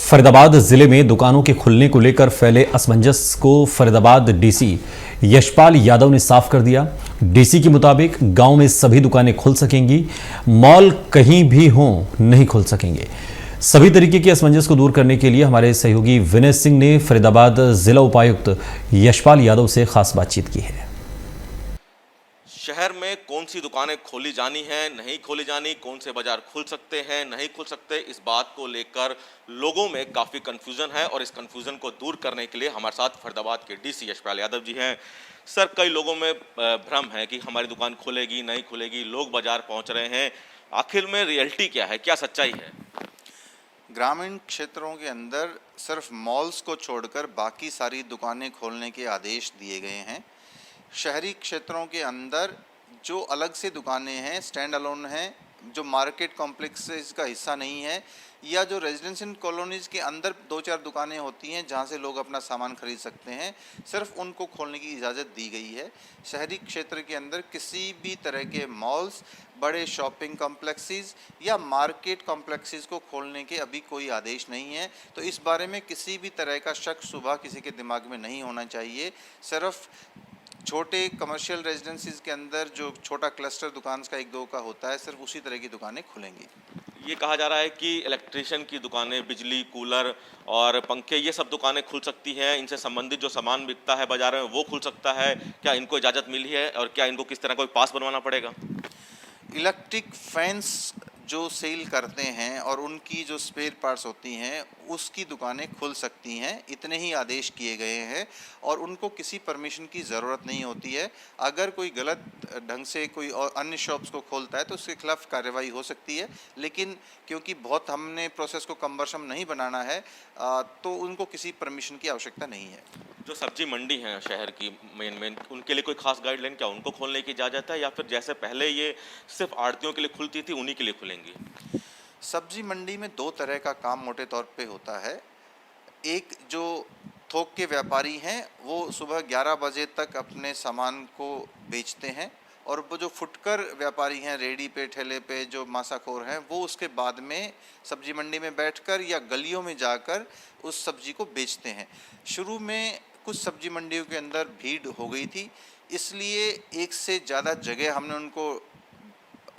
फरीदाबाद जिले में दुकानों के खुलने को लेकर फैले असमंजस को फरीदाबाद डीसी यशपाल यादव ने साफ कर दिया। डीसी के मुताबिक गांव में सभी दुकानें खुल सकेंगी, मॉल कहीं भी हों नहीं खुल सकेंगे। सभी तरीके के असमंजस को दूर करने के लिए हमारे सहयोगी विनय सिंह ने फरीदाबाद जिला उपायुक्त यशपाल यादव से खास बातचीत की है। शहर में कौन सी दुकानें खोली जानी हैं, नहीं खोली जानी, कौन से बाजार खुल सकते हैं, नहीं खुल सकते, इस बात को लेकर लोगों में काफ़ी कंफ्यूजन है। और इस कंफ्यूजन को दूर करने के लिए हमारे साथ फरीदाबाद के डीसी यशपाल यादव जी हैं। सर, कई लोगों में भ्रम है कि हमारी दुकान खुलेगी नहीं खुलेगी, लोग बाजार पहुंच रहे हैं, आखिर में रियलिटी क्या है, क्या सच्चाई है? ग्रामीण क्षेत्रों के अंदर सिर्फ मॉल्स को छोड़कर बाकी सारी दुकानें खोलने के आदेश दिए गए हैं। शहरी क्षेत्रों के अंदर जो अलग से दुकानें हैं, स्टैंड अलोन हैं, जो मार्केट कॉम्प्लेक्सेस का हिस्सा नहीं है, या जो रेजिडेंशियल कॉलोनीज़ के अंदर 2-4 दुकानें होती हैं जहां से लोग अपना सामान खरीद सकते हैं, सिर्फ उनको खोलने की इजाज़त दी गई है। शहरी क्षेत्र के अंदर किसी भी तरह के मॉल्स, बड़े शॉपिंग कॉम्प्लेक्सेस या मार्केट कॉम्प्लेक्सेस को खोलने के अभी कोई आदेश नहीं है। तो इस बारे में किसी भी तरह का शक शुबा किसी के दिमाग में नहीं होना चाहिए। सिर्फ छोटे कमर्शियल रेजिडेंसीज के अंदर जो छोटा क्लस्टर दुकान का 1-2 का होता है, सिर्फ उसी तरह की दुकानें खुलेंगी। ये कहा जा रहा है कि इलेक्ट्रिशियन की दुकानें, बिजली, कूलर और पंखे, ये सब दुकानें खुल सकती हैं। इनसे संबंधित जो सामान बिकता है बाजार में वो खुल सकता है। क्या इनको इजाज़त मिली है और क्या इनको किस तरह कोई पास बनवाना पड़ेगा? इलेक्ट्रिक फैंस जो सेल करते हैं और उनकी जो स्पेयर पार्ट्स होती हैं, उसकी दुकानें खुल सकती हैं। इतने ही आदेश किए गए हैं और उनको किसी परमिशन की ज़रूरत नहीं होती है। अगर कोई गलत ढंग से कोई और अन्य शॉप्स को खोलता है तो उसके खिलाफ कार्रवाई हो सकती है। लेकिन क्योंकि बहुत हमने प्रोसेस को कम्बरसम नहीं बनाना है, तो उनको किसी परमिशन की आवश्यकता नहीं है। जो सब्जी मंडी हैं शहर की मेन उनके लिए कोई खास गाइडलाइन, क्या उनको खोलने की इजाज़त है या फिर जैसे पहले ये सिर्फ आड़तियों के लिए खुलती थी उन्हीं के लिए खुलेंगी? सब्जी मंडी में 2 तरह का काम मोटे तौर पे होता है। एक जो थोक के व्यापारी हैं वो सुबह 11 बजे तक अपने सामान को बेचते हैं, और वो जो फुटकर व्यापारी हैं, रेडी पे, ठेले पे जो मांसाखोर हैं, वो उसके बाद में सब्जी मंडी में बैठकर या गलियों में जाकर उस सब्जी को बेचते हैं। शुरू में कुछ सब्जी मंडियों के अंदर भीड़ हो गई थी, इसलिए एक से ज़्यादा जगह हमने उनको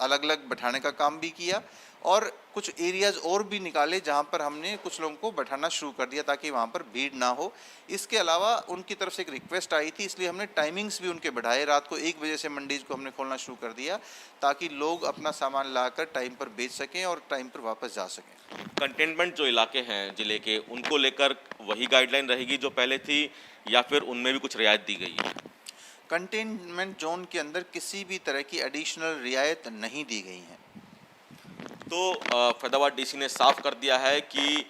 अलग अलग बैठाने का काम भी किया और कुछ एरियाज़ और भी निकाले जहां पर हमने कुछ लोगों को बैठाना शुरू कर दिया ताकि वहां पर भीड़ ना हो। इसके अलावा उनकी तरफ से एक रिक्वेस्ट आई थी, इसलिए हमने टाइमिंग्स भी उनके बढ़ाए। रात को 1 बजे से मंडीज़ को हमने खोलना शुरू कर दिया ताकि लोग अपना सामान लाकर टाइम पर बेच सकें और टाइम पर वापस जा सकें। कंटेनमेंट जो इलाके हैं जिले के, उनको लेकर वही गाइडलाइन रहेगी जो पहले थी या फिर उनमें भी कुछ रियायत दी गई है? कंटेनमेंट जोन के अंदर किसी भी तरह की एडिशनल रियायत नहीं दी गई है। तो फरीदाबाद डीसी ने साफ कर दिया है कि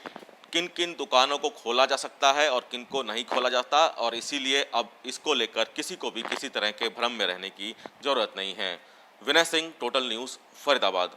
किन किन दुकानों को खोला जा सकता है और किन को नहीं खोला जाता, और इसीलिए अब इसको लेकर किसी को भी किसी तरह के भ्रम में रहने की जरूरत नहीं है। Vinay Singh, total news, Faridabad.